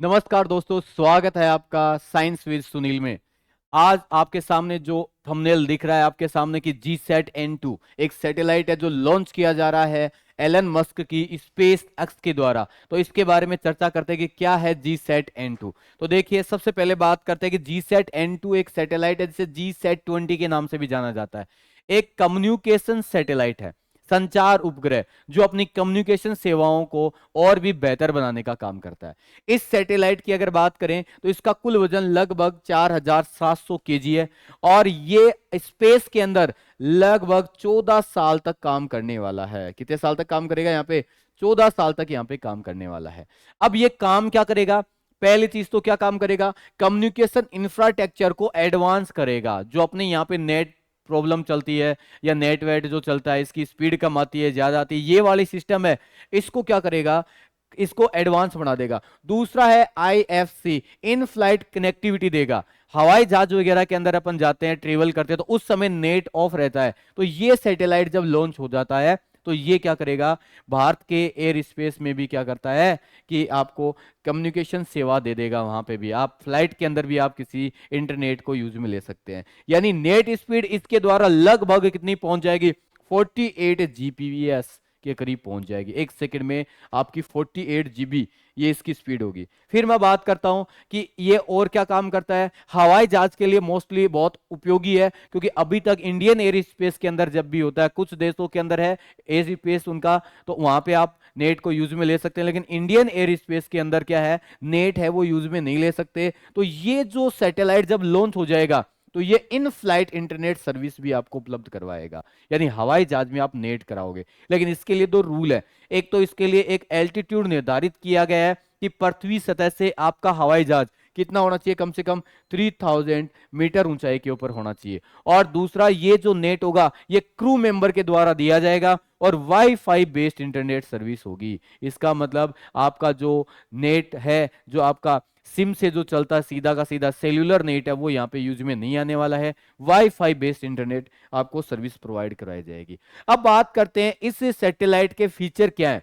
नमस्कार दोस्तों, स्वागत है आपका साइंस विद सुनील में। आज आपके सामने जो थंबनेल दिख रहा है आपके सामने की GSAT-N2 एक सैटेलाइट है जो लॉन्च किया जा रहा है एलन मस्क की स्पेस एक्स के द्वारा। तो इसके बारे में चर्चा करते हैं कि क्या है GSAT-N2। तो देखिए, सबसे पहले बात करते हैं कि GSAT-N2 एक सैटेलाइट है जिसे GSAT-20 के नाम से भी जाना जाता है। एक कम्युनिकेशन सैटेलाइट है, संचार उपग्रह, जो अपनी कम्युनिकेशन सेवाओं को और भी बेहतर बनाने का काम करता है। इस सैटेलाइट की अगर बात करें तो इसका कुल वजन लगभग 4700 केजी है और ये स्पेस के अंदर लगभग 14 साल तक काम करने वाला है। कितने साल तक काम करेगा यहाँ पे? 14 साल तक यहाँ पे काम करने वाला है। अब ये काम क्या करेगा? पहली चीज तो क्या काम करेगा? कम्युनिकेशन इंफ्रास्ट्रक्चर को एडवांस करेगा। जो अपने यहाँ पे नेट प्रॉब्लम चलती है या नेट वेट जो चलता है, इसकी स्पीड कम आती है, ज्यादा आती है, ये वाली सिस्टम है, इसको क्या करेगा? इसको एडवांस बना देगा। दूसरा है IFC, इन फ्लाइट कनेक्टिविटी देगा। हवाई जहाज वगैरह के अंदर अपन जाते हैं, ट्रेवल करते हैं, तो उस समय नेट ऑफ रहता है। तो ये सैटेलाइट जब लॉन्च हो जाता है तो ये क्या करेगा? भारत के एयर स्पेस में भी क्या करता है कि आपको कम्युनिकेशन सेवा दे देगा। वहां पे भी आप फ्लाइट के अंदर भी आप किसी इंटरनेट को यूज में ले सकते हैं। यानी नेट स्पीड इसके द्वारा लगभग कितनी पहुंच जाएगी? 48 Gbps के करीब पहुंच जाएगी। एक सेकंड में आपकी 48 GB ये इसकी स्पीड होगी। फिर मैं बात करता हूं कि ये और क्या काम करता है। हवाई जहाज के लिए मोस्टली बहुत उपयोगी है, क्योंकि अभी तक इंडियन एयर स्पेस के अंदर जब भी होता है, कुछ देशों के अंदर है एयर स्पेस उनका, तो वहां पे आप नेट को यूज में ले सकते हैं, लेकिन इंडियन एयर स्पेस के अंदर क्या है, नेट है वो यूज में नहीं ले सकते। तो ये जो सैटेलाइट जब लॉन्च हो जाएगा तो ये इन फ्लाइट इंटरनेट सर्विस भी आपको उपलब्ध करवाएगा। यानी हवाई जहाज में आप नेट कराओगे, लेकिन इसके लिए दो रूल है। एक तो इसके लिए एक एल्टीट्यूड निर्धारित किया गया है कि पृथ्वी सतह से आपका हवाई जहाज कितना होना चाहिए? कम से कम 3000 मीटर ऊंचाई के ऊपर होना चाहिए। और दूसरा, ये जो नेट होगा ये क्रू मेंबर के द्वारा दिया जाएगा और वाईफाई बेस्ड इंटरनेट सर्विस होगी। इसका मतलब आपका जो नेट है, जो आपका सिम से जो चलता है सीधा का सीधा सेल्यूलर नेट है, वो यहाँ पे यूज में नहीं आने वाला है। वाईफाई बेस्ड इंटरनेट आपको सर्विस प्रोवाइड कराई जाएगी। अब बात करते हैं इस सैटेलाइट के फीचर क्या है।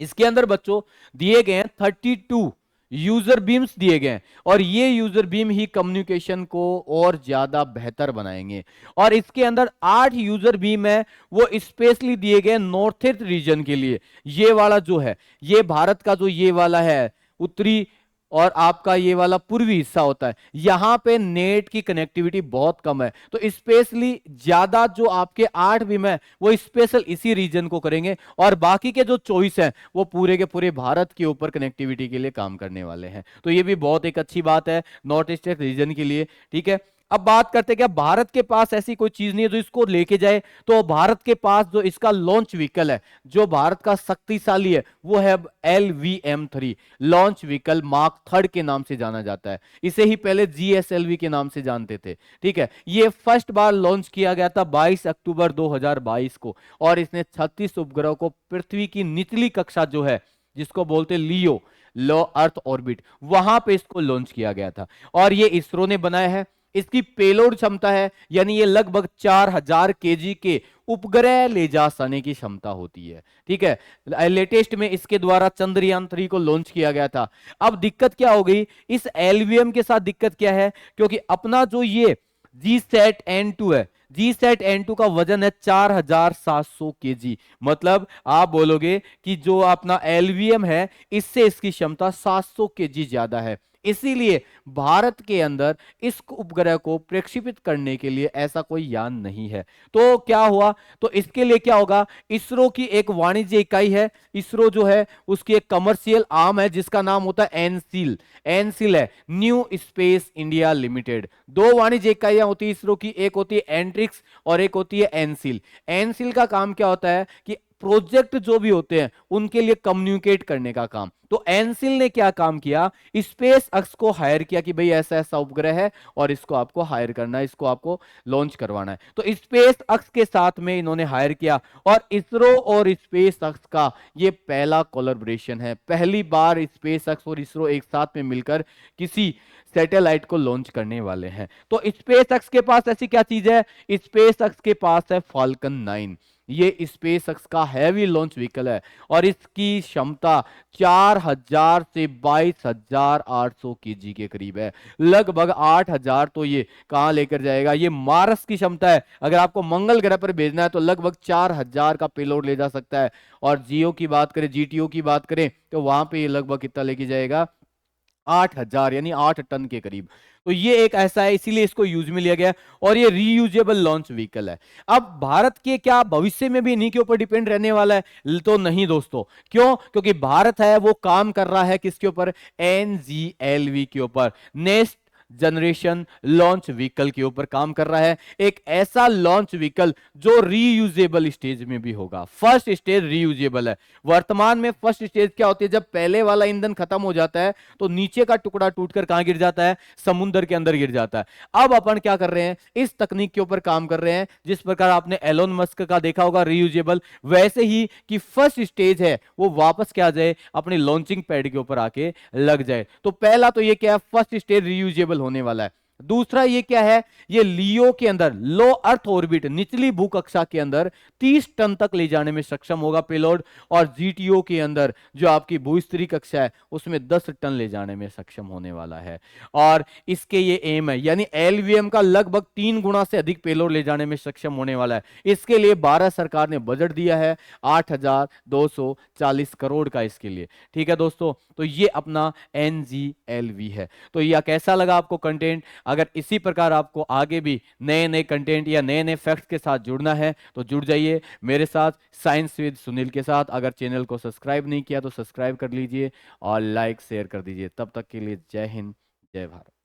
इसके अंदर बच्चों दिए गए हैं 32 यूजर बीम्स दिए गए हैं, और ये यूजर बीम ही कम्युनिकेशन को और ज्यादा बेहतर बनाएंगे। और इसके अंदर 8 यूजर बीम है, वो स्पेशली दिए गए नॉर्थ ईस्ट रीजन के लिए। ये वाला जो है, ये भारत का जो ये वाला है उत्तरी, और आपका ये वाला पूर्वी हिस्सा होता है, यहां पे नेट की कनेक्टिविटी बहुत कम है। तो स्पेशली ज्यादा जो आपके 8 बीम है वो स्पेशल इसी रीजन को करेंगे, और बाकी के जो चॉइस है वो पूरे के पूरे भारत के ऊपर कनेक्टिविटी के लिए काम करने वाले हैं। तो ये भी बहुत एक अच्छी बात है नॉर्थ ईस्ट रीजन के लिए। ठीक है, अब बात करते हैं क्या भारत के पास ऐसी कोई चीज नहीं है जो इसको लेके जाए। तो भारत के पास जो इसका लॉन्च व्हीकल है, जो भारत का शक्तिशाली है, वो है LVM-3 launch vehicle mark third के नाम से जाना जाता है। इसे ही पहले GSLV के नाम से जानते थे। ठीक है, ये फर्स्ट बार लॉन्च किया गया था 22 अक्टूबर 2022 को, और इसने 36 उपग्रह को पृथ्वी की निचली कक्षा जो है, जिसको बोलते लियो, लो अर्थ ऑर्बिट, वहां पे इसको लॉन्च किया गया था। और ये इसरो ने बनाया है। इसकी पेलोड क्षमता है, यानी ये लगभग 4000 केजी के उपग्रह ले जा सकने की क्षमता होती है। ठीक है, लेटेस्ट में इसके द्वारा चंद्रयान 3 को लॉन्च किया गया था। अब दिक्कत क्या हो गई इस LVM के साथ? दिक्कत क्या है? क्योंकि अपना जो ये GSAT-N2 है, GSAT-N2 का वजन है 4700 केजी। मतलब आप बोलोगे कि जो अपना LVM है, इससे इसकी क्षमता 700 केजी ज्यादा है। इसीलिए भारत के अंदर इस उपग्रह को प्रक्षेपित करने के लिए ऐसा कोई यान नहीं है। तो क्या हुआ? तो इसके लिए क्या होगा? इसरो की एक वाणिज्य इकाई है, इसरो जो है उसकी एक कमर्शियल आर्म है जिसका नाम होता है एनसील। एनसील है न्यू स्पेस इंडिया लिमिटेड। दो वाणिज्य इकाइयां होती है इसरो की, एक होती है एंट्रिक्स और एक होती है एनसील। एनसील का काम क्या होता है कि प्रोजेक्ट जो भी होते हैं उनके लिए कम्युनिकेट करने का काम। तो एनसिल ने क्या काम किया? स्पेस एक्स को हायर किया कि भाई ऐसा ऐसा उपग्रह है और इसको आपको हायर करना है, इसको आपको लॉन्च करवाना है। तो स्पेस एक्स के साथ में इन्होंने हायर किया, और इसरो और स्पेस एक्स का ये पहला कोलैबोरेशन है। पहली बार स्पेस एक्स और इसरो एक साथ में मिलकर किसी सैटेलाइट को लॉन्च करने वाले हैं। तो स्पेस एक्स के पास ऐसी क्या चीज है? स्पेस एक्स के पास है फाल्कन 9। ये स्पेसएक्स का हैवी लॉन्च व्हीकल है और इसकी क्षमता 4000 से 22,800 केजी के करीब है। लगभग 8000 तो ये कहां लेकर जाएगा, ये मार्स की क्षमता है। अगर आपको मंगल ग्रह पर भेजना है तो लगभग 4000 का पेलोड ले जा सकता है। और जीओ की बात करें, जीटीओ की बात करें तो वहां पे ये लगभग कितना लेके जाएगा, 8000 यानी 8 टन के करीब। तो ये एक ऐसा है, इसीलिए इसको यूज में लिया गया और ये रीयूजेबल लॉन्च व्हीकल है। अब भारत के क्या भविष्य में भी इन्हीं के ऊपर डिपेंड रहने वाला है? तो नहीं दोस्तों। क्यों? क्योंकि भारत है वो काम कर रहा है किसके ऊपर, एनजीएलवी के ऊपर, नेक्स्ट जनरेशन लॉन्च व्हीकल के ऊपर काम कर रहा है। एक ऐसा लॉन्च व्हीकल जो रीयूजेबल स्टेज में भी होगा। फर्स्ट स्टेज रीयूजेबल है। वर्तमान में फर्स्ट स्टेज क्या होती है, जब पहले वाला ईंधन खत्म हो जाता है तो नीचे का टुकड़ा टूटकर कहां गिर जाता है, समुद्र के अंदर गिर जाता है। अब अपन क्या कर रहे हैं, इस तकनीक के ऊपर काम कर रहे हैं। जिस प्रकार आपने एलोन मस्क का देखा होगा रीयूजेबल, वैसे ही कि फर्स्ट स्टेज है वो वापस क्या जाए, अपने लॉन्चिंग पैड के ऊपर आके लग जाए। तो पहला तो ये क्या है, फर्स्ट स्टेज रीयूजेबल होने वाला है। दूसरा ये क्या है, ये लियो के अंदर, लो अर्थ ऑर्बिट, निचली भूकक्षा के अंदर 30 टन तक ले जाने में सक्षम होगा पेलोड। और जीटीओ के अंदर जो आपकी भूस्तरीय कक्षा है उसमें 10 टन ले जाने में सक्षम होने वाला है। और इसके ये एम है, यानी एलवीएम का लगभग 3 गुना से अधिक पेलोड ले जाने में सक्षम होने वाला है। इसके लिए भारत सरकार ने बजट दिया है 8240 करोड़ का इसके लिए। ठीक है दोस्तों, तो ये अपना एनजीएलवी है। तो यह कैसा लगा आपको कंटेंट? अगर इसी प्रकार आपको आगे भी नए नए कंटेंट या नए नए फैक्ट्स के साथ जुड़ना है तो जुड़ जाइए मेरे साथ साइंस विद सुनील के साथ। अगर चैनल को सब्सक्राइब नहीं किया तो सब्सक्राइब कर लीजिए और लाइक शेयर कर दीजिए। तब तक के लिए जय हिंद, जय भारत।